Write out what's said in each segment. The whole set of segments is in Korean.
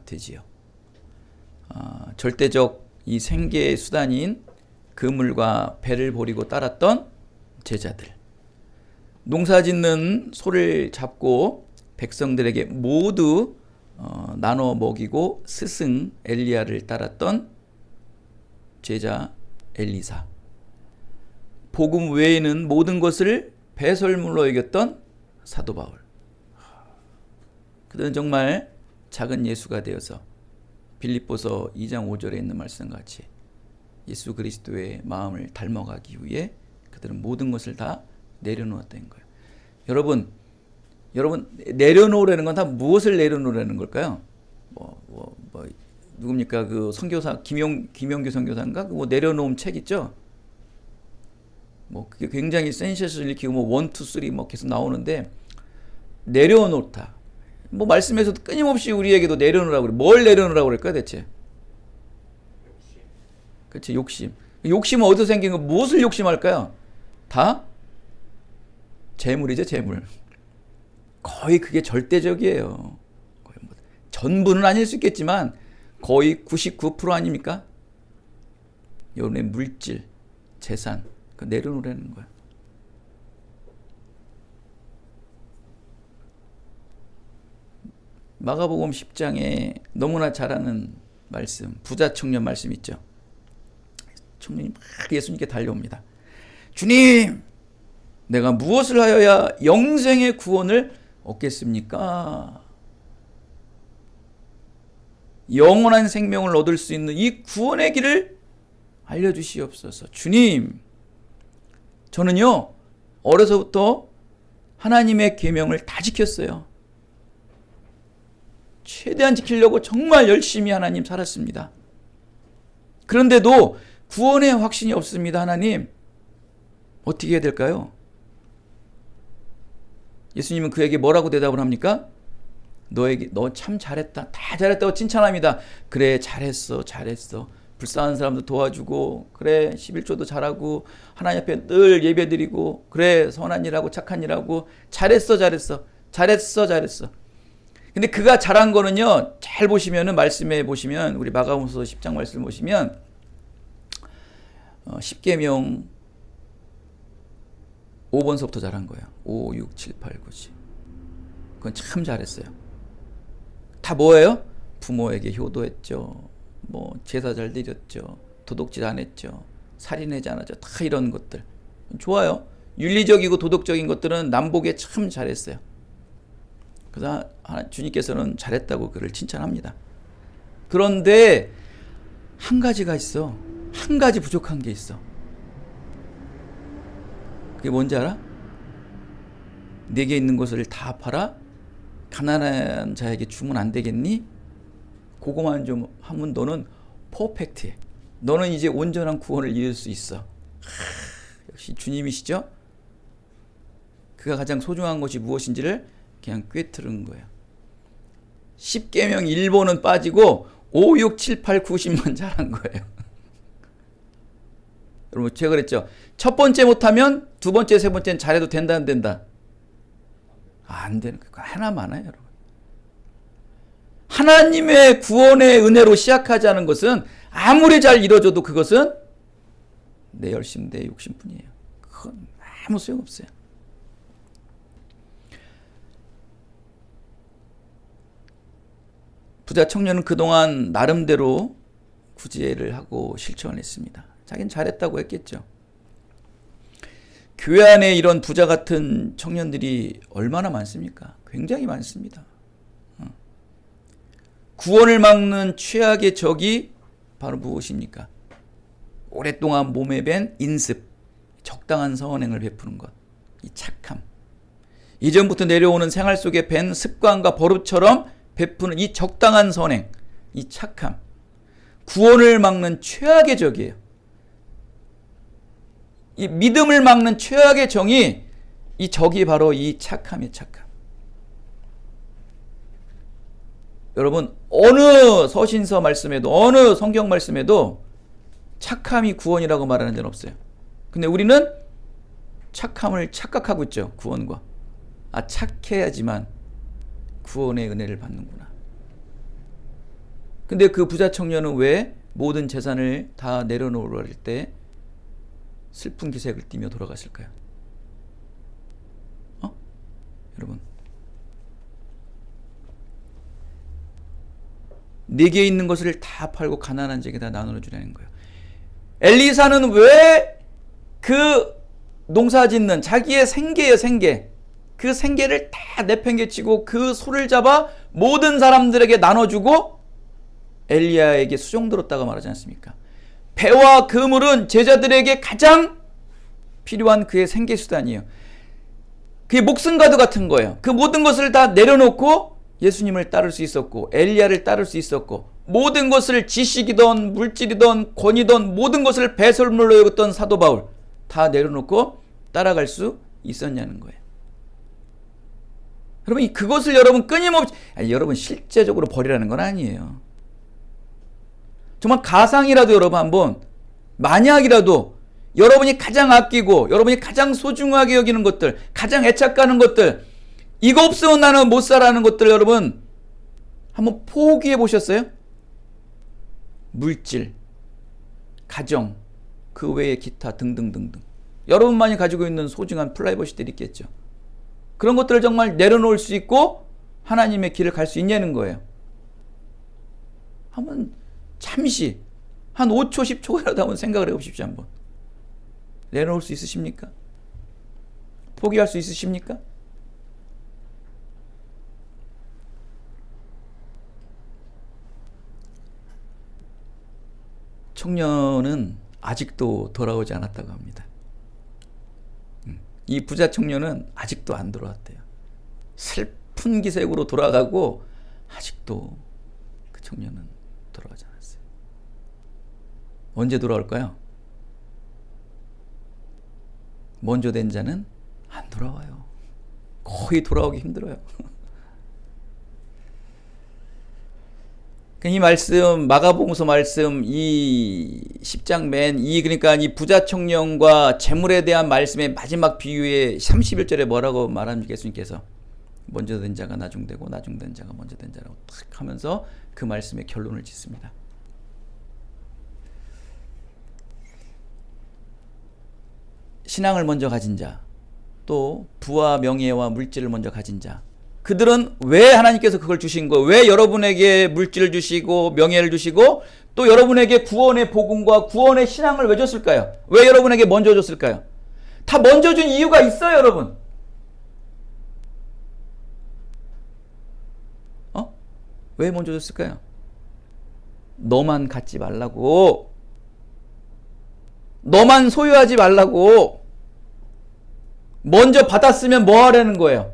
되지요. 절대적 이 생계의 수단인 그물과 배를 버리고 따랐던 제자들. 농사짓는 소를 잡고 백성들에게 모두 나눠 먹이고 스승 엘리야를 따랐던 제자 엘리사. 복음 외에는 모든 것을 배설물로 여겼던 사도 바울. 그들은 정말 작은 예수가 되어서 빌립보서 2장 5절에 있는 말씀같이 예수 그리스도의 마음을 닮아가기 위해 그들은 모든 것을 다 내려놓았다는 거예요. 여러분 내려놓으라는 건 다 무엇을 내려놓으라는 걸까요? 누굽니까? 그 선교사 김용규 선교사인가? 뭐 내려놓음 책 있죠? 뭐 그게 굉장히 센세이션을 일으키고 뭐 1, 2, 3 뭐 계속 나오는데 내려놓다. 뭐 말씀에서도 끊임없이 우리에게도 내려놓으라고 그래. 뭘 내려놓으라고 그럴까 대체? 그렇지, 욕심. 욕심은 어디서 생긴 거? 무엇을 욕심할까요? 다 재물이죠, 재물. 거의 그게 절대적이에요. 거의 뭐 전부는 아닐 수 있겠지만 거의 99% 아닙니까? 여러분의 물질, 재산, 그 내려놓으라는 거야. 마가복음 10장에 너무나 잘 아는 말씀, 부자 청년 말씀 있죠. 청년이 막 예수님께 달려옵니다. 주님, 내가 무엇을 하여야 영생의 구원을 얻겠습니까? 영원한 생명을 얻을 수 있는 이 구원의 길을 알려주시옵소서. 주님, 저는요 어려서부터 하나님의 계명을 다 지켰어요. 최대한 지키려고 정말 열심히 하나님 살았습니다. 그런데도 구원의 확신이 없습니다. 하나님, 어떻게 해야 될까요? 예수님은 그에게 뭐라고 대답을 합니까? 너 참 잘했다. 다 잘했다고 칭찬합니다. 그래, 잘했어. 불쌍한 사람도 도와주고, 그래, 11조도 잘하고, 하나님 앞에 늘 예배드리고, 그래, 선한 일하고 착한 일하고, 잘했어. 근데 그가 잘한 거는요, 잘 보시면은, 말씀에 보시면, 우리 마가복음서 10장 말씀 보시면 10계명 5번서부터 잘한 거예요. 5, 6, 7, 8, 9, 10. 그건 참 잘했어요. 다 뭐예요? 부모에게 효도했죠. 뭐 제사 잘 드렸죠. 도둑질 안 했죠. 살인하지 않았죠. 다 이런 것들. 좋아요. 윤리적이고 도덕적인 것들은 남보기에 참 잘했어요. 그래서 주님께서는 잘했다고 그를 칭찬합니다. 그런데 한 가지가 있어. 한 가지 부족한 게 있어. 그게 뭔지 알아? 내게 있는 것을 다 팔아 가난한 자에게 주면 안 되겠니? 그거만 좀 하면 너는 퍼펙트해. 너는 이제 온전한 구원을 이룰 수 있어. 역시 주님이시죠? 그가 가장 소중한 것이 무엇인지를 그냥 꿰뚫은 거예요. 10계명 1번은 빠지고 5, 6, 7, 8, 9, 10만 잘한 거예요. 여러분 제가 그랬죠. 첫 번째 못하면 두 번째, 세 번째는 잘해도 된다 안 된다? 안 되는 거 하나 많아요, 여러분. 하나님의 구원의 은혜로 시작하지 않은 것은 아무리 잘 이루어져도 그것은 내 열심, 내 욕심뿐이에요. 그건 아무 소용없어요. 부자 청년은 그동안 나름대로 구제를 하고 실천을 했습니다. 자기는 잘했다고 했겠죠. 교회 안에 이런 부자 같은 청년들이 얼마나 많습니까? 굉장히 많습니다. 구원을 막는 최악의 적이 바로 무엇입니까? 오랫동안 몸에 밴 인습, 적당한 선행을 베푸는 것, 이 착함. 이전부터 내려오는 생활 속에 밴 습관과 버릇처럼 베푸는 이 적당한 선행, 이 착함. 구원을 막는 최악의 적이에요. 이 믿음을 막는 최악의 정이, 이 적이 바로 이 착함이에요, 착함. 여러분, 어느 서신서 말씀에도, 어느 성경 말씀에도 착함이 구원이라고 말하는 데는 없어요. 근데 우리는 착함을 착각하고 있죠, 구원과. 착해야지만 구원의 은혜를 받는구나. 근데 그 부자 청년은 왜 모든 재산을 다 내려놓으려 할 때 슬픈 기색을 띠며 돌아갔을까요? 여러분, 내게 있는 것을 다 팔고 가난한 자에게 나눠주라는 거예요. 엘리사는 왜 그 농사 짓는 자기의 생계예요, 생계. 그 생계를 다 내팽개치고 그 소를 잡아 모든 사람들에게 나눠주고 엘리야에게 수종들었다고 말하지 않습니까? 배와 그물은 제자들에게 가장 필요한 그의 생계수단이에요. 그게 목숨과도 같은 거예요. 그 모든 것을 다 내려놓고 예수님을 따를 수 있었고 엘리야를 따를 수 있었고 모든 것을 지식이든 물질이든 권이든 모든 것을 배설물로 여겼던 사도 바울 다 내려놓고 따라갈 수 있었냐는 거예요. 여러분, 그것을 여러분 끊임없이 여러분 실제적으로 버리라는 건 아니에요. 정말 가상이라도 여러분 한번 만약이라도 여러분이 가장 아끼고 여러분이 가장 소중하게 여기는 것들, 가장 애착가는 것들, 이거 없으면 나는 못 살아하는 것들 여러분 한번 포기해 보셨어요? 물질, 가정, 그 외에 기타 등등등등. 여러분만이 가지고 있는 소중한 프라이버시들이 있겠죠. 그런 것들을 정말 내려놓을 수 있고 하나님의 길을 갈 수 있냐는 거예요. 한번 잠시 한 5초 10초라도 한번 생각을 해보십시오. 한번 내려놓을 수 있으십니까? 포기할 수 있으십니까? 청년은 아직도 돌아오지 않았다고 합니다. 이 부자 청년은 아직도 안 돌아왔대요. 슬픈 기색으로 돌아가고 아직도 그 청년은 돌아오지 않았어요. 언제 돌아올까요? 먼저 된 자는 안 돌아와요. 거의 돌아오기 힘들어요. 이 말씀, 마가복음서 말씀, 이 10장 맨 그러니까 이 부자 청년과 재물에 대한 말씀의 마지막 비유의 31절에 뭐라고 말합니까? 예수님께서 먼저 된 자가 나중되고 나중된 자가 먼저 된 자라고 탁 하면서 그 말씀의 결론을 짓습니다. 신앙을 먼저 가진 자, 또 부와 명예와 물질을 먼저 가진 자, 그들은 왜 하나님께서 그걸 주신 거예요? 왜 여러분에게 물질을 주시고 명예를 주시고 또 여러분에게 구원의 복음과 구원의 신앙을 왜 줬을까요? 왜 여러분에게 먼저 줬을까요? 다 먼저 준 이유가 있어요, 여러분. 왜 먼저 줬을까요? 너만 갖지 말라고, 너만 소유하지 말라고. 먼저 받았으면 뭐 하라는 거예요?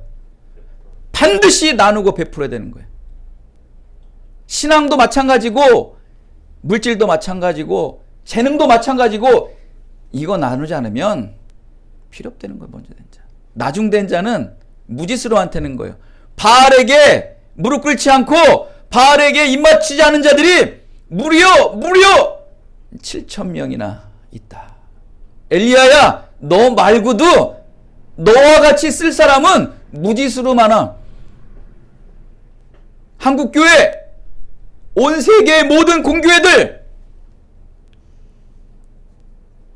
반드시 나누고 베풀어야 되는 거예요. 신앙도 마찬가지고 물질도 마찬가지고 재능도 마찬가지고 이거 나누지 않으면 필요 없다는 거예요. 먼저 된 자. 나중된 자는 무지스러워한다는 거예요. 바알에게 무릎 꿇지 않고 바알에게 입맞추지 않은 자들이 무려 7,000명이나 있다. 엘리야야, 너 말고도 너와 같이 쓸 사람은 무지수로 많아. 한국교회, 온 세계의 모든 공교회들,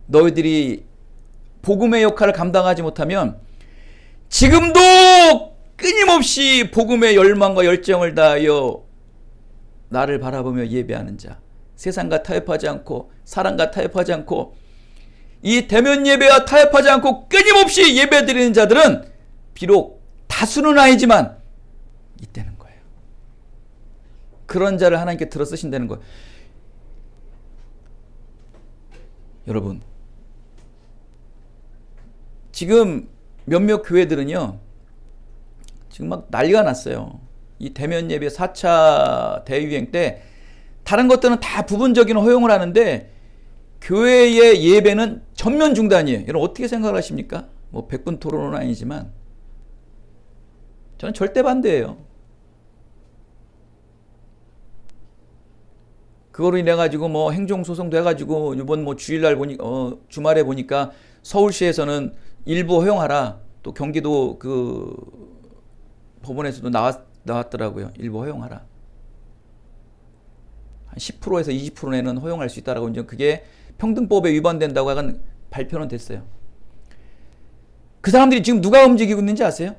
너희들이 복음의 역할을 감당하지 못하면 지금도 끊임없이 복음의 열망과 열정을 다하여 나를 바라보며 예배하는 자, 세상과 타협하지 않고 사랑과 타협하지 않고 이 대면 예배와 타협하지 않고 끊임없이 예배드리는 자들은 비록 다수는 아니지만 있다는 거예요. 그런 자를 하나님께 들어 쓰신다는 거예요. 여러분, 지금 몇몇 교회들은요, 지금 막 난리가 났어요. 이 대면 예배 4차 대유행 때 다른 것들은 다 부분적인 허용을 하는데 교회의 예배는 전면 중단이에요. 여러분 어떻게 생각하십니까? 뭐 100분 토론은 아니지만 저는 절대 반대예요. 그거로 인해 가지고 뭐 행정소송도 해가지고 이번 뭐 주일날 주말에 보니까 서울시에서는 일부 허용하라. 또 경기도 그 법원에서도 나왔더라고요. 일부 허용하라. 한 10%에서 20% 내는 허용할 수 있다라고 이제 그게 평등법에 위반된다고 약간 발표는 됐어요. 그 사람들이 지금 누가 움직이고 있는지 아세요?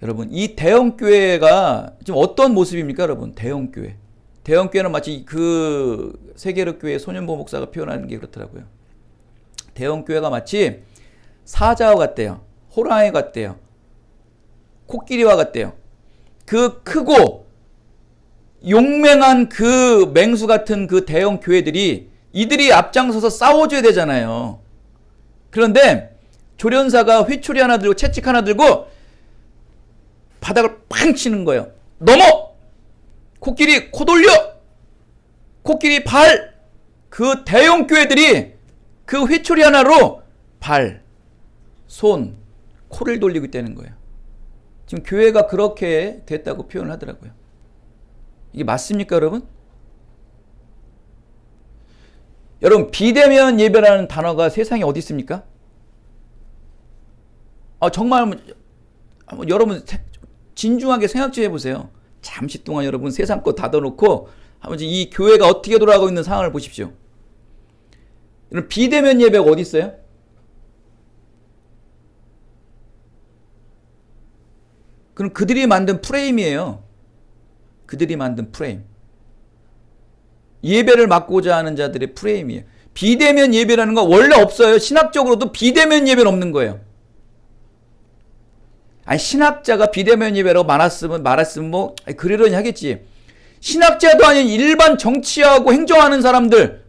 여러분, 이 대형교회가 지금 어떤 모습입니까, 여러분? 대형교회. 대형교회는 마치 그 세계력교회 손현보 목사가 표현하는 게 그렇더라고요. 대형교회가 마치 사자와 같대요. 호랑이 같대요. 코끼리와 같대요. 그 크고 용맹한 그 맹수 같은 그 대형교회들이 이들이 앞장서서 싸워줘야 되잖아요. 그런데 조련사가 회초리 하나 들고 채찍 하나 들고 바닥을 팡 치는 거예요. 넘어! 코끼리 코 돌려! 코끼리 발! 그 대형교회들이 그 회초리 하나로 발, 손, 코를 돌리고 있다는 거예요. 지금 교회가 그렇게 됐다고 표현을 하더라고요. 이게 맞습니까, 여러분? 여러분, 비대면 예배라는 단어가 세상에 어디 있습니까? 정말 여러분 진중하게 생각 좀 해보세요. 잠시 동안 여러분 세상 거 닫아놓고 한번 이 교회가 어떻게 돌아가고 있는 상황을 보십시오. 여러분, 비대면 예배가 어디 있어요? 그럼 그들이 만든 프레임이에요. 그들이 만든 프레임. 예배를 맡고자 하는 자들의 프레임이에요. 비대면 예배라는 거 원래 없어요. 신학적으로도 비대면 예배는 없는 거예요. 아니, 신학자가 비대면 예배라고 말았으면 뭐 그러려니 하겠지. 신학자도 아닌 일반 정치하고 행정하는 사람들,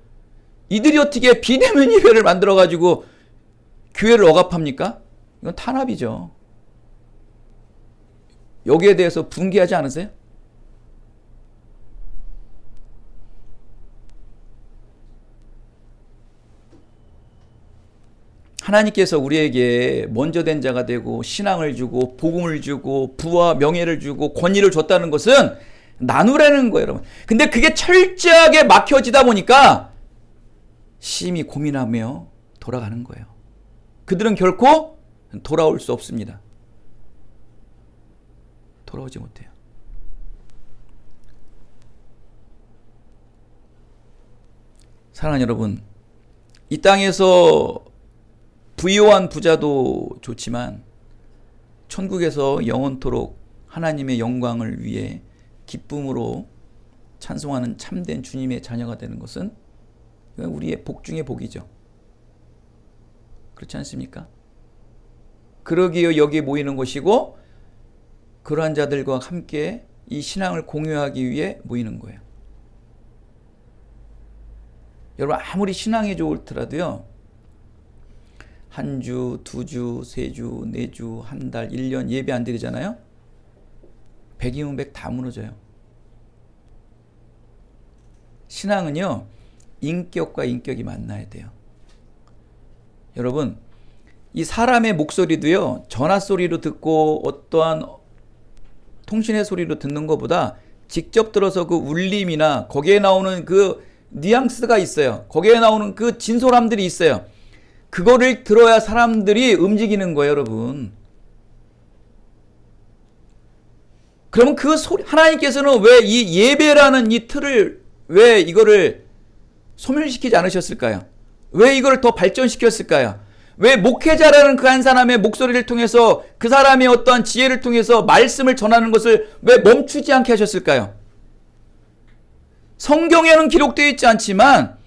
이들이 어떻게 비대면 예배를 만들어가지고 교회를 억압합니까? 이건 탄압이죠. 여기에 대해서 분개하지 않으세요? 하나님께서 우리에게 먼저 된 자가 되고 신앙을 주고 복음을 주고 부와 명예를 주고 권위를 줬다는 것은 나누라는 거예요, 여러분. 근데 그게 철저하게 막혀지다 보니까 심히 고민하며 돌아가는 거예요. 그들은 결코 돌아올 수 없습니다. 돌아오지 못해요. 사랑하는 여러분, 이 땅에서 부유한 부자도 좋지만 천국에서 영원토록 하나님의 영광을 위해 기쁨으로 찬송하는 참된 주님의 자녀가 되는 것은 우리의 복 중의 복이죠. 그렇지 않습니까? 그러기에 여기에 모이는 것이고 그러한 자들과 함께 이 신앙을 공유하기 위해 모이는 거예요. 여러분, 아무리 신앙이 좋더라도요, 한 주, 두 주, 세 주, 네 주, 한 달, 1년 예배 안 드리잖아요? 100이면 100 다 무너져요. 신앙은요, 인격과 인격이 만나야 돼요. 여러분, 이 사람의 목소리도요, 전화 소리로 듣고 어떠한 통신의 소리로 듣는 것보다 직접 들어서 그 울림이나 거기에 나오는 그 뉘앙스가 있어요. 거기에 나오는 그 진솔함들이 있어요. 그거를 들어야 사람들이 움직이는 거예요, 여러분. 그러면 그 소리, 하나님께서는 왜 이 예배라는 이 틀을, 왜 이거를 소멸시키지 않으셨을까요? 왜 이걸 더 발전시켰을까요? 왜 목회자라는 그 한 사람의 목소리를 통해서 그 사람의 어떠한 지혜를 통해서 말씀을 전하는 것을 왜 멈추지 않게 하셨을까요? 성경에는 기록되어 있지 않지만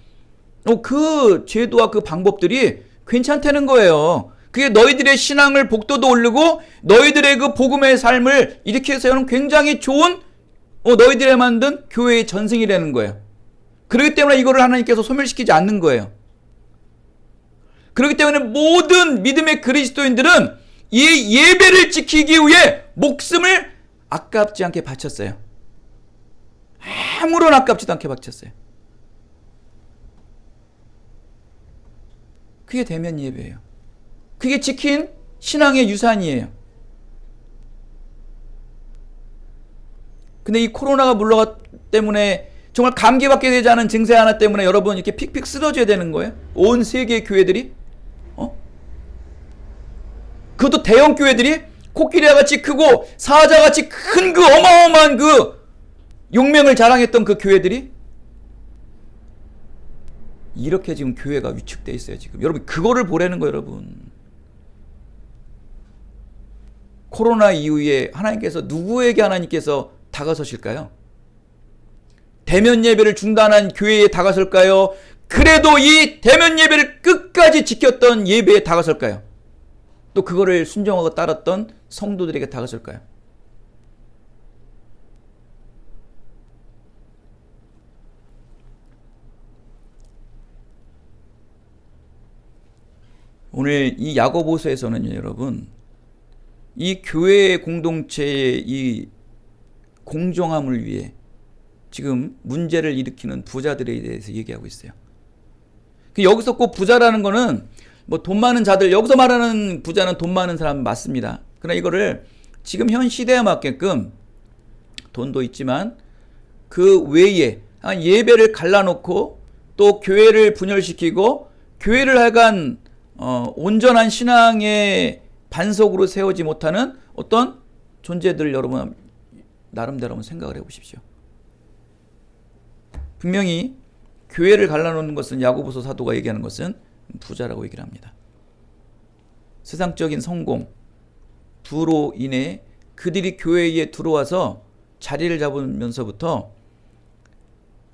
그 제도와 그 방법들이 괜찮다는 거예요. 그게 너희들의 신앙을 복도도 오르고 너희들의 그 복음의 삶을 이렇게 세우는 굉장히 좋은 너희들이 만든 교회의 전승이라는 거예요. 그렇기 때문에 이거를 하나님께서 소멸시키지 않는 거예요. 그렇기 때문에 모든 믿음의 그리스도인들은 이 예배를 지키기 위해 목숨을 아깝지 않게 바쳤어요. 아무런 아깝지도 않게 바쳤어요. 그게 대면 예배예요. 그게 지킨 신앙의 유산이에요. 근데 이 코로나가 물러가 때문에 정말 감기밖에 되지 않은 증세 하나 때문에 여러분 이렇게 픽픽 쓰러져야 되는 거예요? 온 세계의 교회들이? 그것도 대형 교회들이 코끼리와 같이 크고 사자같이 큰 그 어마어마한 그 용맹을 자랑했던 그 교회들이 이렇게 지금 교회가 위축돼 있어요. 지금 여러분 그거를 보라는 거예요. 여러분 코로나 이후에 하나님께서 누구에게 하나님께서 다가서실까요? 대면 예배를 중단한 교회에 다가설까요? 그래도 이 대면 예배를 끝까지 지켰던 예배에 다가설까요? 또 그거를 순종하고 따랐던 성도들에게 다가설까요? 오늘 이 야고보서에서는요, 여러분, 이 교회 공동체의 이 공정함을 위해 지금 문제를 일으키는 부자들에 대해서 얘기하고 있어요. 여기서 꼭 부자라는 거는 뭐 돈 많은 자들, 여기서 말하는 부자는 돈 많은 사람 맞습니다. 그러나 이거를 지금 현 시대에 맞게끔 돈도 있지만 그 외에 예배를 갈라놓고 또 교회를 분열시키고 교회를 하여간 온전한 신앙의 반석으로 세우지 못하는 어떤 존재들 여러분 나름대로 한번 생각을 해보십시오. 분명히 교회를 갈라놓는 것은 야고보서 사도가 얘기하는 것은 부자라고 얘기를 합니다. 세상적인 성공, 부로 인해 그들이 교회에 들어와서 자리를 잡으면서부터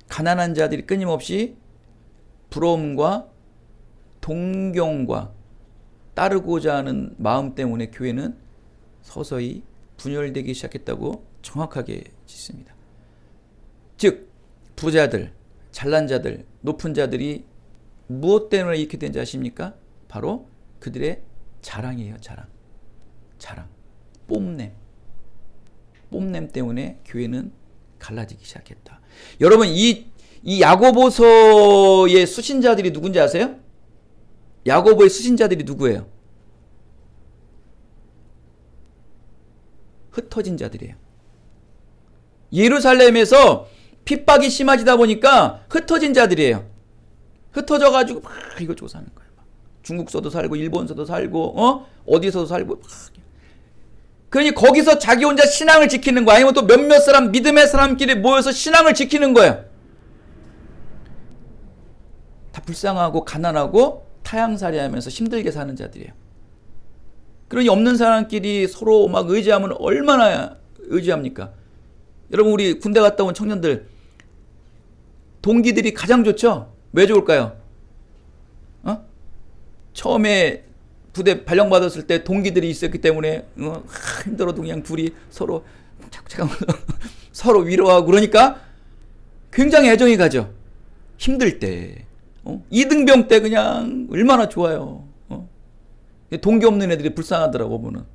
가난한 자들이 끊임없이 부러움과 동경과 따르고자 하는 마음 때문에 교회는 서서히 분열되기 시작했다고 정확하게 짓습니다. 즉 부자들, 잘난 자들, 높은 자들이 무엇 때문에 이렇게 된지 아십니까? 바로 그들의 자랑이에요. 자랑, 뽐냄 때문에 교회는 갈라지기 시작했다. 여러분 이 야고보서의 수신자들이 누군지 아세요? 야고보의 수신자들이 누구예요? 흩어진 자들이에요. 예루살렘에서 핍박이 심해지다 보니까 흩어진 자들이에요. 흩어져가지고 막 이것저것 사는 거예요. 중국서도 살고 일본서도 살고 어디서도 살고 그러니 거기서 자기 혼자 신앙을 지키는 거야. 아니면 또 몇몇 사람 믿음의 사람끼리 모여서 신앙을 지키는 거예요. 다 불쌍하고 가난하고 타향살이하면서 힘들게 사는 자들이에요. 그러니 없는 사람끼리 서로 막 의지하면 얼마나 의지합니까? 여러분 우리 군대 갔다 온 청년들 동기들이 가장 좋죠? 왜 좋을까요? 처음에 부대 발령받았을 때 동기들이 있었기 때문에 힘들어도 그냥 둘이 서로 서로 위로하고 그러니까 굉장히 애정이 가죠. 힘들 때 이등병 때 그냥 얼마나 좋아요. 동기 없는 애들이 불쌍하더라고 보면.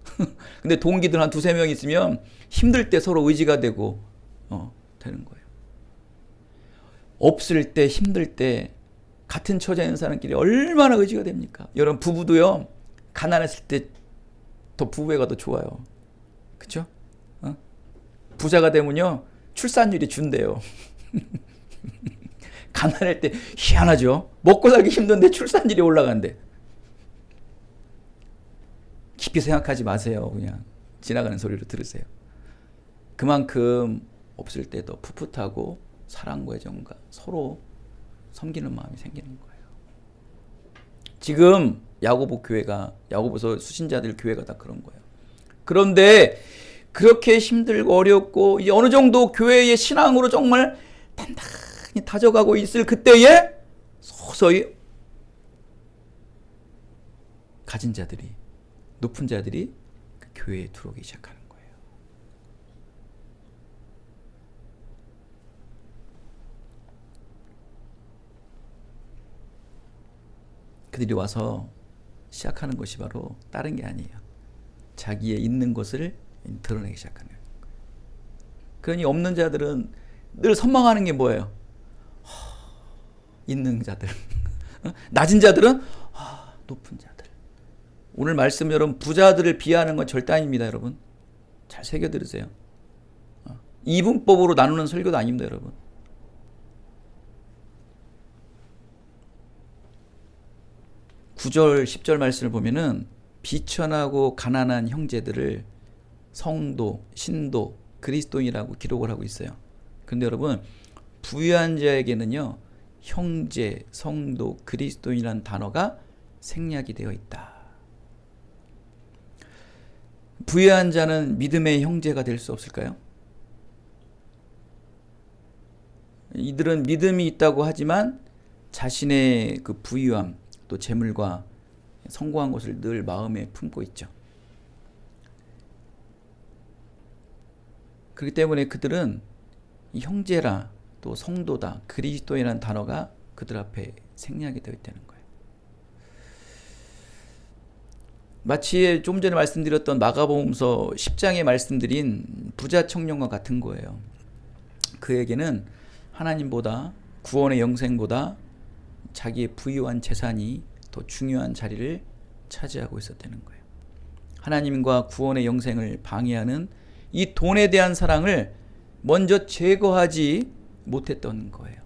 근데 동기들 한 두세 명 있으면 힘들 때 서로 의지가 되고 되는 거예요. 없을 때 힘들 때 같은 처지에 있는 사람끼리 얼마나 의지가 됩니까? 여러분 부부도요 가난했을 때 더 부부애가 더 좋아요. 그쵸? 부자가 되면요 출산율이 준대요. 가난할 때 희한하죠. 먹고 살기 힘든데 출산율이 올라간대. 깊이 생각하지 마세요. 그냥 지나가는 소리로 들으세요. 그만큼 없을 때 더 풋풋하고 사랑과 애정과 서로 섬기는 마음이 생기는 거예요. 지금 야고보 교회가 야고보서 수신자들 교회가 다 그런 거예요. 그런데 그렇게 힘들고 어렵고 이제 어느 정도 교회의 신앙으로 정말 단단히 다져가고 있을 그때에 서서히 가진 자들이 높은 자들이 그 교회에 들어오기 시작하는 거예요. 그들이 와서 시작하는 것이 바로 다른 게 아니에요. 자기의 있는 것을 드러내기 시작하는 거예요. 그러니 없는 자들은 늘 선망하는 게 뭐예요? 있는 자들. 낮은 자들은 높은 자들. 오늘 말씀 여러분 부자들을 비하하는 건 절대 아닙니다. 여러분 잘 새겨 들으세요. 이분법으로 나누는 설교도 아닙니다. 여러분 9절 10절 말씀을 보면은 비천하고 가난한 형제들을 성도, 신도, 그리스도인이라고 기록을 하고 있어요. 그런데 여러분, 부유한 자에게는요, 형제, 성도, 그리스도인이라는 단어가 생략이 되어 있다. 부유한 자는 믿음의 형제가 될 수 없을까요? 이들은 믿음이 있다고 하지만 자신의 그 부유함, 또 재물과 성공한 것을 늘 마음에 품고 있죠. 그렇기 때문에 그들은 이 형제라, 또 성도다, 그리스도인이라는 단어가 그들 앞에 생략이 되어 있다는 거예요. 마치 좀 전에 말씀드렸던 마가복음서 10장에 말씀드린 부자 청년과 같은 거예요. 그에게는 하나님보다, 구원의 영생보다 자기의 부유한 재산이 더 중요한 자리를 차지하고 있었다는 거예요. 하나님과 구원의 영생을 방해하는 이 돈에 대한 사랑을 먼저 제거하지 못했던 거예요.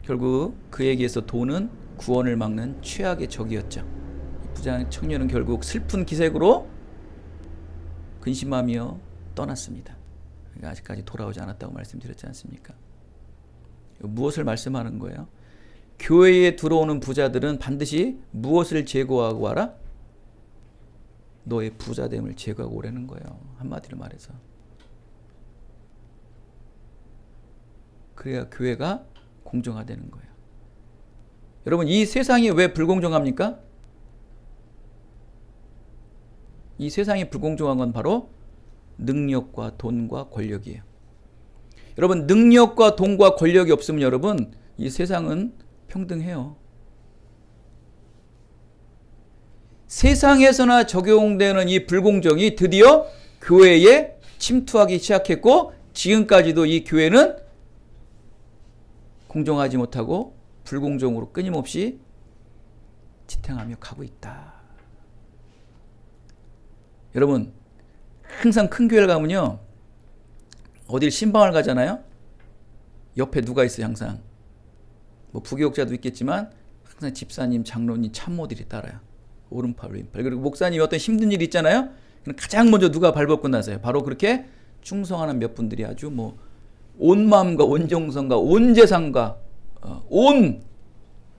결국 그에게서 돈은 구원을 막는 최악의 적이었죠. 부자 청년은 결국 슬픈 기색으로 근심하며 떠났습니다. 그러니까 아직까지 돌아오지 않았다고 말씀드렸지 않습니까? 무엇을 말씀하는 거예요? 교회에 들어오는 부자들은 반드시 무엇을 제거하고 와라? 너의 부자됨을 제거하고 오라는 거예요. 한마디로 말해서. 그래야 교회가 공정화되는 거예요. 여러분, 이 세상이 왜 불공정합니까? 이 세상이 불공정한 건 바로 능력과 돈과 권력이에요. 여러분, 능력과 돈과 권력이 없으면 여러분, 이 세상은 평등해요. 세상에서나 적용되는 이 불공정이 드디어 교회에 침투하기 시작했고, 지금까지도 이 교회는 공정하지 못하고 불공정으로 끊임없이 지탱하며 가고 있다. 여러분, 항상 큰 교회를 가면요, 어딜 신방을 가잖아요. 옆에 누가 있어요? 항상 뭐 부교육자도 있겠지만 항상 집사님, 장로님, 참모들이 따라요. 오른팔 왼팔. 그리고 목사님이 어떤 힘든 일이 있잖아요. 가장 먼저 누가 발벗고 나서요. 바로 그렇게 충성하는 몇 분들이 아주 뭐 온 마음과 온 정성과 온 재산과 온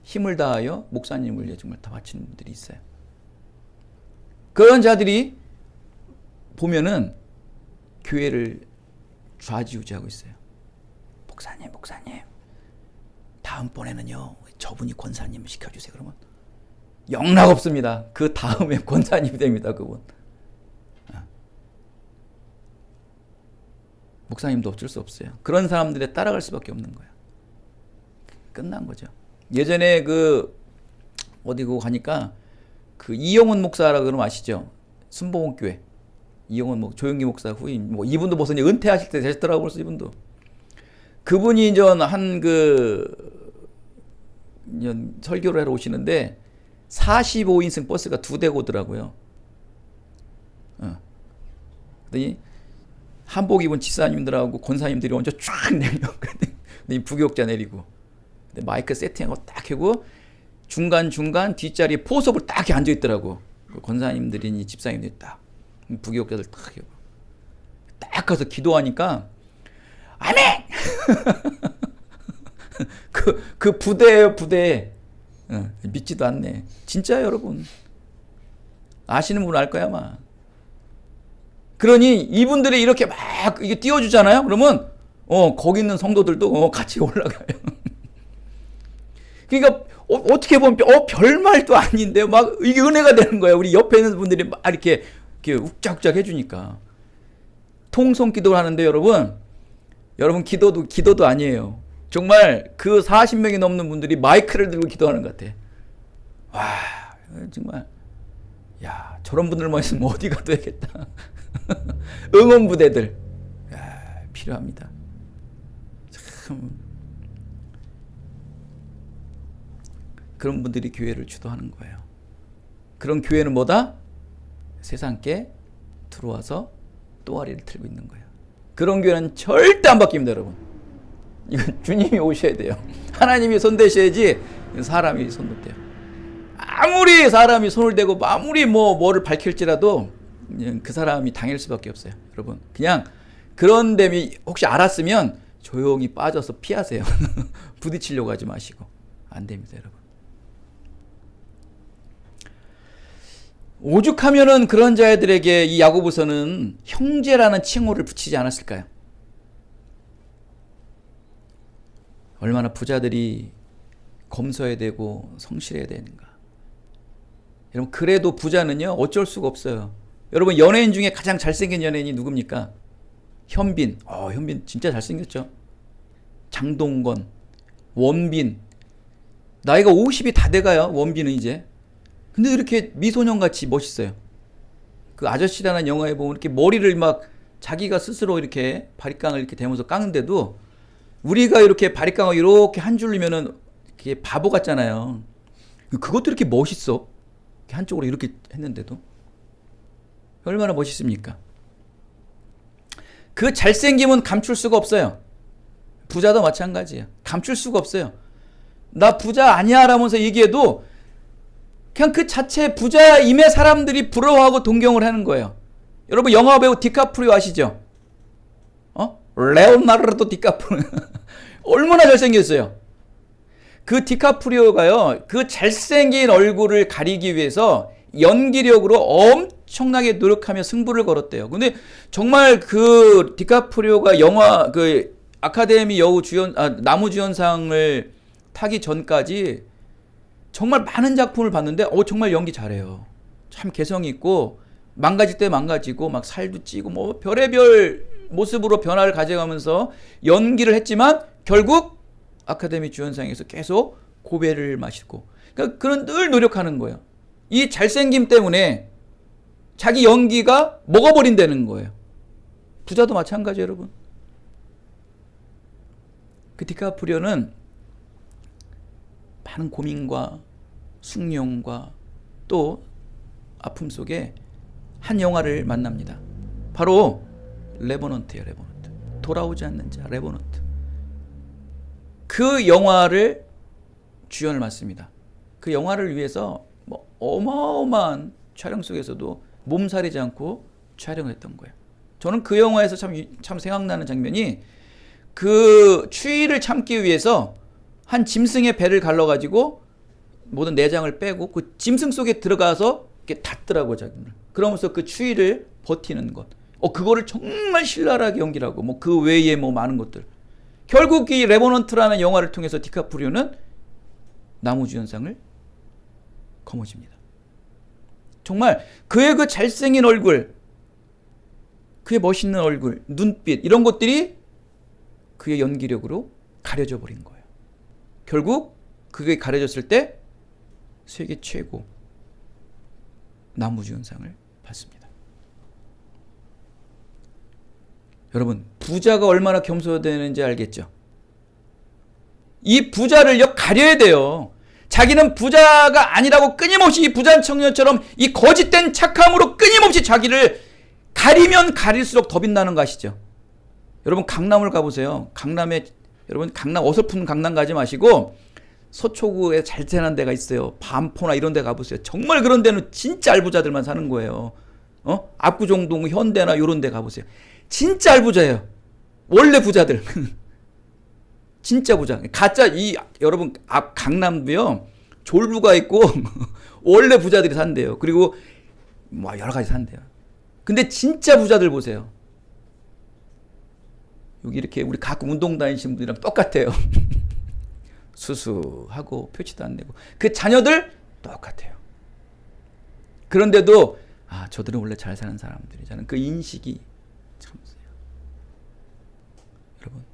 힘을 다하여 목사님을 정말 다 바치는 분들이 있어요. 그런 자들이 보면은 교회를 좌지우지하고 있어요. 목사님, 다음번에는요, 저분이 권사님 시켜주세요. 그러면 영락 없습니다. 그 다음에 권사님이 됩니다. 그분. 목사님도 어쩔 수 없어요. 그런 사람들에 따라갈 수밖에 없는 거예요. 끝난 거죠. 예전에 어디고 가니까 이영훈 목사라고 그러면 아시죠? 순복음교회. 이영훈 조영기 목사 후임. 이분도 벌써 은퇴하실 때 되셨더라고요. 벌써 이분도. 그분이 이제 설교를 하러 오시는데 45인승 버스가 2대가 오더라고요. 그랬더니 한복 입은 집사님들하고 권사님들이 먼저 쫙 내려오거든요. 부교육자 내리고. 마이크 세팅하고 딱 하고 중간 뒷자리에 포섭을 딱 앉아 있더라고. 권사님들이 집사님들이 딱 부교육자들 딱 하고 딱 가서 기도하니까 아멘. 그 부대예요, 부대. 믿지도 않네. 진짜 여러분. 아시는 분 알 거야 아마. 그러니 이분들이 이렇게 막 이게 띄워주잖아요. 그러면 거기 있는 성도들도 같이 올라가요. 그러니까 어떻게 보면 별말도 아닌데 막 이게 은혜가 되는 거예요. 우리 옆에 있는 분들이 막 이렇게 욱작욱작 해주니까. 통성 기도를 하는데 여러분 기도도 아니에요. 정말 그 40명이 넘는 분들이 마이크를 들고 기도하는 것 같아. 와, 정말 야, 저런 분들만 있으면 어디 가도 되겠다. 응원부대들 필요합니다. 참 그런 분들이 교회를 주도하는 거예요. 그런 교회는 뭐다? 세상께 들어와서 또아리를 틀고 있는 거예요. 그런 교회는 절대 안 바뀝니다, 여러분. 이건 주님이 오셔야 돼요. 하나님이 손대셔야지 사람이 손 못 대요. 아무리 사람이 손을 대고 아무리 뭐를 밝힐지라도 그냥 그 사람이 당할 수밖에 없어요. 여러분 그냥 그런 데미 혹시 알았으면 조용히 빠져서 피하세요. 부딪히려고 하지 마시고. 안 됩니다, 여러분. 오죽하면은 그런 자들에게 이 야고보서는 형제라는 칭호를 붙이지 않았을까요? 얼마나 부자들이 검소해야 되고 성실해야 되는가. 여러분 그래도 부자는요 어쩔 수가 없어요. 여러분 연예인 중에 가장 잘생긴 연예인이 누굽니까? 현빈. 현빈 진짜 잘생겼죠. 장동건, 원빈. 나이가 50이 다 돼가요. 원빈은 이제. 근데 이렇게 미소년같이 멋있어요. 그 아저씨라는 영화에 보면 이렇게 머리를 막 자기가 스스로 이렇게 바리깡을 이렇게 대면서 깎는데도 우리가 이렇게 바리깡을 이렇게 한 줄이면은 이렇게 바보 같잖아요. 그것도 이렇게 멋있어. 이렇게 한쪽으로 이렇게 했는데도. 얼마나 멋있습니까? 그 잘생김은 감출 수가 없어요. 부자도 마찬가지예요. 감출 수가 없어요. 나 부자 아니야 라면서 얘기해도 그냥 그 자체 부자임의 사람들이 부러워하고 동경을 하는 거예요. 여러분 영화 배우 디카프리오 아시죠? 레오나르도 디카프리오. 얼마나 잘생겼어요. 그 디카프리오가요. 그 잘생긴 얼굴을 가리기 위해서 연기력으로 엄청나게 노력하며 승부를 걸었대요. 근데 정말 그 디카프리오가 영화 그 아카데미 나무주연상을 타기 전까지 정말 많은 작품을 봤는데 정말 연기 잘해요. 참 개성이 있고 망가질 때 망가지고 막 살도 찌고 뭐 별의별 모습으로 변화를 가져가면서 연기를 했지만 결국 아카데미 주연상에서 계속 고배를 마시고 그러니까 그런 늘 노력하는 거예요. 이 잘생김 때문에 자기 연기가 먹어버린다는 거예요. 부자도 마찬가지 여러분. 그 디카프리오는 많은 고민과 숙련과 또 아픔 속에 한 영화를 만납니다. 바로 레버넌트예요. 레버넌트. 돌아오지 않는 자. 레버넌트. 그 영화를 주연을 맡습니다. 그 영화를 위해서 뭐 어마어마한 촬영 속에서도 몸살이지 않고 촬영했던 거예요. 저는 그 영화에서 참 생각나는 장면이 그 추위를 참기 위해서 한 짐승의 배를 갈라가지고 모든 내장을 빼고 그 짐승 속에 들어가서 이렇게 닫더라고요, 자기는. 그러면서 그 추위를 버티는 것. 그거를 정말 신랄하게 연기라고, 뭐 그 외에 뭐 많은 것들. 결국 이 레버넌트라는 영화를 통해서 디카프리오는 나무주연상을 거머쥡니다. 정말 그의 그 잘생긴 얼굴, 그의 멋있는 얼굴, 눈빛 이런 것들이 그의 연기력으로 가려져 버린 거예요. 결국 그게 가려졌을 때 세계 최고 나무주연상을 받습니다. 여러분 부자가 얼마나 겸손되는지 알겠죠? 이 부자를요 가려야 돼요. 자기는 부자가 아니라고 끊임없이 이 부자 청년처럼 이 거짓된 착함으로 끊임없이 자기를 가리면 가릴수록 더 빛나는 거 아시죠? 여러분 강남을 가보세요. 여러분 강남 어설픈 강남 가지 마시고 서초구에 잘 사는 데가 있어요. 반포나 이런 데 가보세요. 정말 그런 데는 진짜 알부자들만 사는 거예요. 압구정동 현대나 이런 데 가보세요. 진짜 알부자예요. 원래 부자들. 진짜 부자. 가짜 여러분 강남도요. 졸부가 있고 원래 부자들이 산대요. 그리고 뭐 여러 가지 산대요. 근데 진짜 부자들 보세요. 여기 이렇게 우리 가끔 운동 다니시는 분들이랑 똑같아요. 수수하고 표치도 안 내고 그 자녀들 똑같아요. 그런데도 저들은 원래 잘 사는 사람들이잖아요. 그 인식이 참 세요. 여러분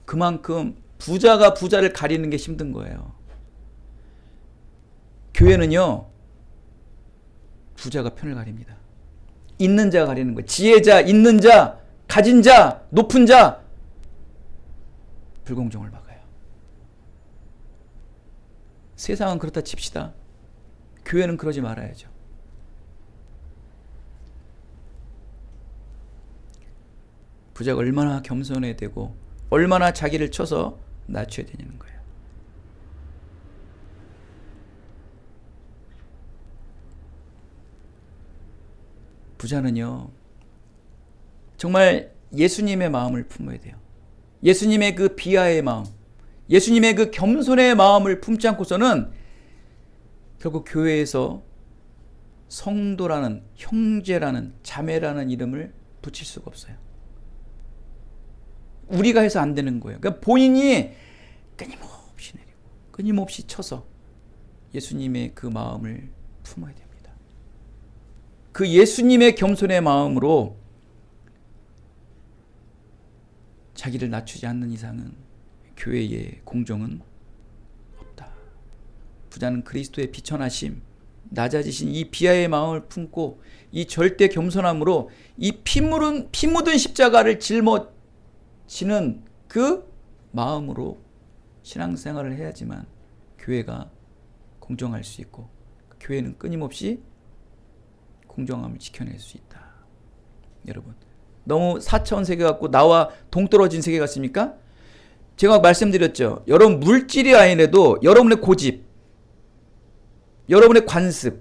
그만큼 부자가 부자를 가리는 게 힘든 거예요. 교회는요 부자가 편을 가립니다. 있는 자가 가리는 거예요. 지혜자, 있는 자, 가진 자, 높은 자 불공정을 막아요. 세상은 그렇다 칩시다. 교회는 그러지 말아야죠. 부자가 얼마나 겸손해야 되고 얼마나 자기를 쳐서 낮춰야 되냐는 거예요. 부자는요, 정말 예수님의 마음을 품어야 돼요. 예수님의 그 비하의 마음, 예수님의 그 겸손의 마음을 품지 않고서는 결국 교회에서 성도라는, 형제라는, 자매라는 이름을 붙일 수가 없어요. 우리가 해서 안 되는 거예요. 그러니까 본인이 끊임없이 내리고 끊임없이 쳐서 예수님의 그 마음을 품어야 됩니다. 그 예수님의 겸손의 마음으로 자기를 낮추지 않는 이상은 교회의 공정은 없다. 부자는 그리스도의 비천하심, 낮아지신 이 비하의 마음을 품고 이 절대 겸손함으로 이 피 묻은 십자가를 짊어지는 그 마음으로 신앙생활을 해야지만 교회가 공정할 수 있고 교회는 끊임없이 공정함을 지켜낼 수 있다. 여러분, 너무 4차원 세계 같고 나와 동떨어진 세계 같습니까? 제가 말씀드렸죠. 여러분, 물질이 아니라도 여러분의 고집, 여러분의 관습,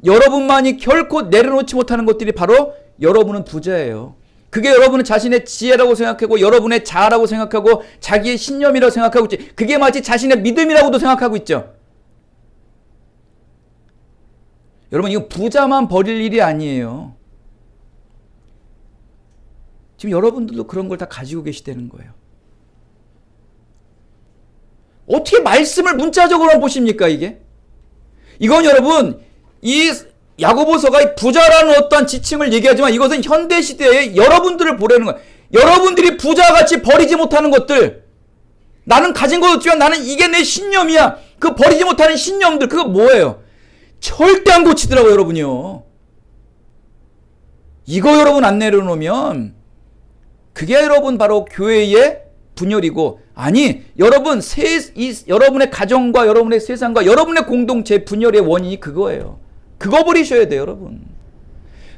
여러분만이 결코 내려놓지 못하는 것들이 바로 여러분은 부자예요. 그게 여러분은 자신의 지혜라고 생각하고 여러분의 자아라고 생각하고 자기의 신념이라고 생각하고 있지. 그게 마치 자신의 믿음이라고도 생각하고 있죠. 여러분, 이거 부자만 버릴 일이 아니에요. 지금 여러분들도 그런 걸 다 가지고 계시다는 거예요. 어떻게 말씀을 문자적으로 보십니까, 이게? 이건 여러분, 이 야고보서가 부자라는 어떠한 지칭을 얘기하지만 이것은 현대시대에 여러분들을 보려는 거예요. 여러분들이 부자같이 버리지 못하는 것들, 나는 가진 것 없지만 나는 이게 내 신념이야. 그 버리지 못하는 신념들, 그거 뭐예요? 절대 안 고치더라고요, 여러분이요. 이거 여러분 안 내려놓으면 그게 여러분 바로 교회의 분열이고, 아니, 여러분 여러분의 가정과 여러분의 세상과 여러분의 공동체 분열의 원인이 그거예요. 그거 버리셔야 돼요, 여러분.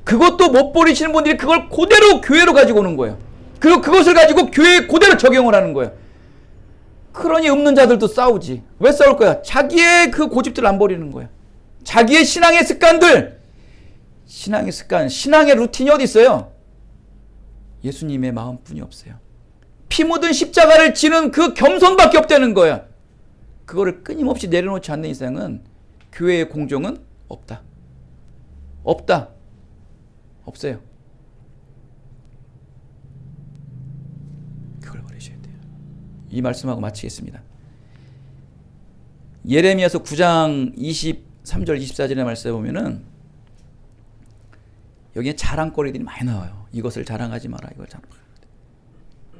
그것도 못 버리시는 분들이 그걸 그대로 교회로 가지고 오는 거예요. 그리고 그것을 가지고 교회에 그대로 적용을 하는 거예요. 그러니 없는 자들도 싸우지. 왜 싸울 거야? 자기의 그 고집들을 안 버리는 거야. 자기의 신앙의 습관들, 신앙의 습관, 신앙의 루틴이 어디 있어요? 예수님의 마음뿐이 없어요. 피 묻은 십자가를 지는 그 겸손밖에 없다는 거야. 그거를 끊임없이 내려놓지 않는 이상은 교회의 공정은 없다. 없다. 없어요. 그걸 버리셔야 돼요. 이 말씀하고 마치겠습니다. 예레미야서 9장 23절 24절의 말씀에 보면은 여기에 자랑거리들이 많이 나와요. 이것을 자랑하지 마라. 이걸 자랑하라.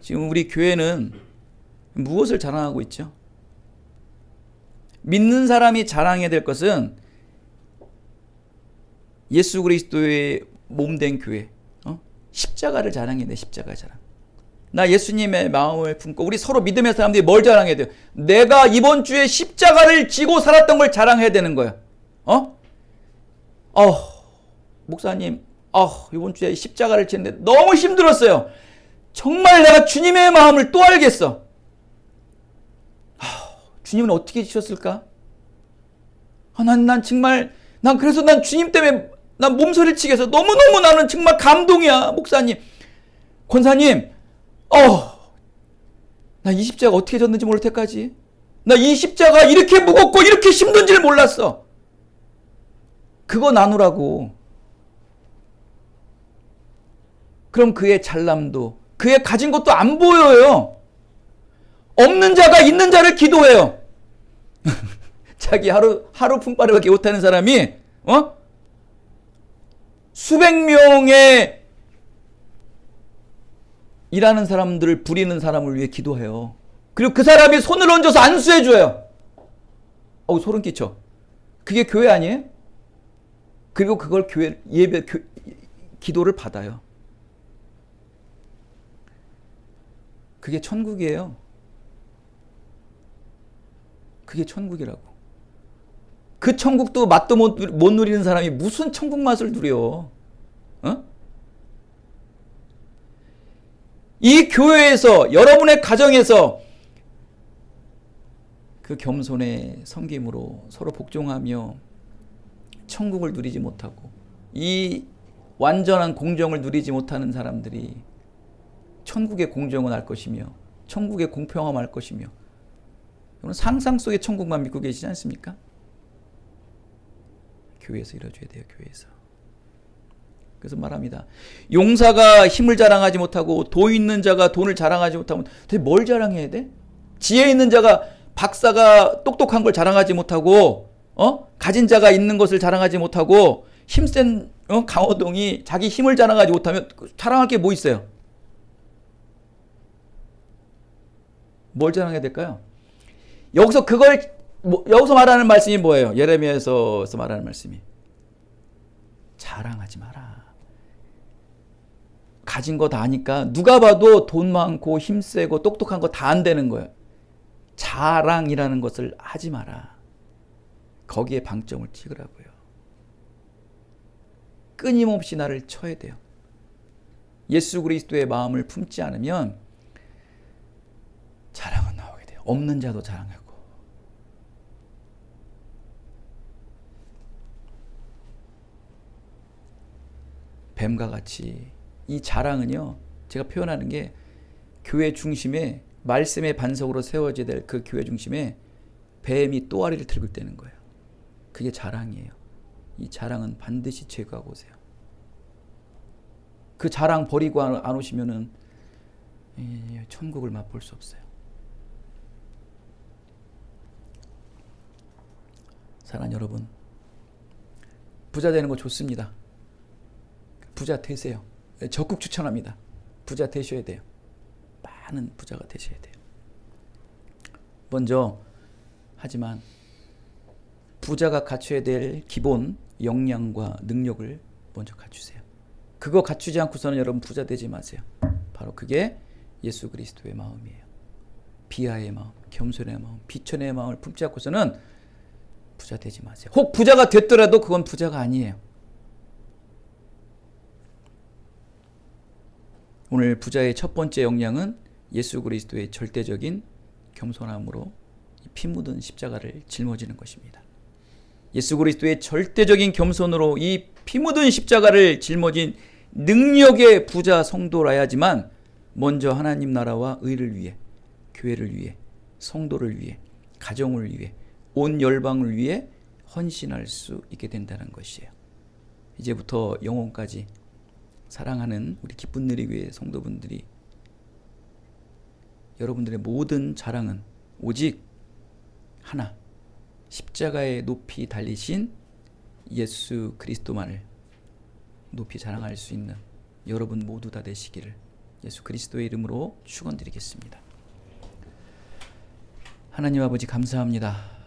지금 우리 교회는 무엇을 자랑하고 있죠? 믿는 사람이 자랑해야 될 것은 예수 그리스도의 몸된 교회, 십자가를 자랑해야 돼. 십자가 자랑. 나 예수님의 마음을 품고 우리 서로 믿음의 사람들이 뭘 자랑해야 돼요? 내가 이번 주에 십자가를 지고 살았던 걸 자랑해야 되는 거야. 목사님, 이번 주에 십자가를 지는데 너무 힘들었어요. 정말 내가 주님의 마음을 또 알겠어. 주님은 어떻게 지셨을까? 난 정말, 그래서 난 주님 때문에 난 몸서리를 치게 해서 너무너무 나는 정말 감동이야. 목사님, 권사님, 나 이 십자가 어떻게 졌는지 모를 때까지. 나 이 십자가 이렇게 무겁고 이렇게 힘든 줄 몰랐어. 그거 나누라고. 그럼 그의 잘남도, 그의 가진 것도 안 보여요. 없는 자가 있는 자를 기도해요. 자기 하루 품바리밖에 못하는 사람이 수백 명의 일하는 사람들을 부리는 사람을 위해 기도해요. 그리고 그 사람이 손을 얹어서 안수해줘요. 소름 끼쳐. 그게 교회 아니에요? 그리고 그걸 기도를 받아요. 그게 천국이에요. 그게 천국이라고. 그 천국도 맛도 못 누리는 사람이 무슨 천국 맛을 누려? 이 교회에서, 여러분의 가정에서 그 겸손의 섬김으로 서로 복종하며 천국을 누리지 못하고 이 완전한 공정을 누리지 못하는 사람들이 천국의 공정은 알 것이며 천국의 공평함 알 것이며, 여러분 상상 속의 천국만 믿고 계시지 않습니까? 교회에서 이뤄줘야 돼요. 교회에서. 그래서 말합니다. 용사가 힘을 자랑하지 못하고 돈 있는 자가 돈을 자랑하지 못하면 도대체 뭘 자랑해야 돼? 지혜 있는 자가, 박사가 똑똑한 걸 자랑하지 못하고 가진 자가 있는 것을 자랑하지 못하고 힘센 강호동이 자기 힘을 자랑하지 못하면 자랑할 게 뭐 있어요? 뭘 자랑해야 될까요? 여기서 여기서 말하는 말씀이 뭐예요? 예레미야에서 말하는 말씀이 자랑하지 마라. 가진 거 다 아니까 누가 봐도 돈 많고 힘세고 똑똑한 거 다 안 되는 거예요. 자랑이라는 것을 하지 마라. 거기에 방점을 찍으라고요. 끊임없이 나를 쳐야 돼요. 예수 그리스도의 마음을 품지 않으면 자랑은 나오게 돼요. 없는 자도 자랑하고. 뱀과 같이 이 자랑은요, 제가 표현하는 게 교회 중심에 말씀의 반석으로 세워져야 될 그 교회 중심에 뱀이 또아리를 들고 있다는 거예요. 그게 자랑이에요. 이 자랑은 반드시 제거하고 오세요. 그 자랑 버리고 안 오시면은 천국을 맛볼 수 없어요. 사랑하는 여러분, 부자 되는 거 좋습니다. 부자 되세요. 적극 추천합니다. 부자 되셔야 돼요. 많은 부자가 되셔야 돼요. 먼저, 하지만 부자가 갖춰야 될 기본 역량과 능력을 먼저 갖추세요. 그거 갖추지 않고서는 여러분 부자 되지 마세요. 바로 그게 예수 그리스도의 마음이에요. 비하의 마음, 겸손의 마음, 비천의 마음을 품지 않고서는 부자 되지 마세요. 혹 부자가 됐더라도 그건 부자가 아니에요. 오늘 부자의 첫 번째 역량은 예수 그리스도의 절대적인 겸손함으로 피 묻은 십자가를 짊어지는 것입니다. 예수 그리스도의 절대적인 겸손으로 이 피 묻은 십자가를 짊어진 능력의 부자 성도라야지만 먼저 하나님 나라와 의를 위해, 교회를 위해, 성도를 위해, 가정을 위해, 온 열방을 위해 헌신할 수 있게 된다는 것이에요. 이제부터 영혼까지 사랑하는 우리 기쁜 누리교회 성도분들이, 여러분들의 모든 자랑은 오직 하나, 십자가에 높이 달리신 예수 그리스도만을 높이 자랑할 수 있는 여러분 모두 다 되시기를 예수 그리스도의 이름으로 축원드리겠습니다. 하나님 아버지 감사합니다.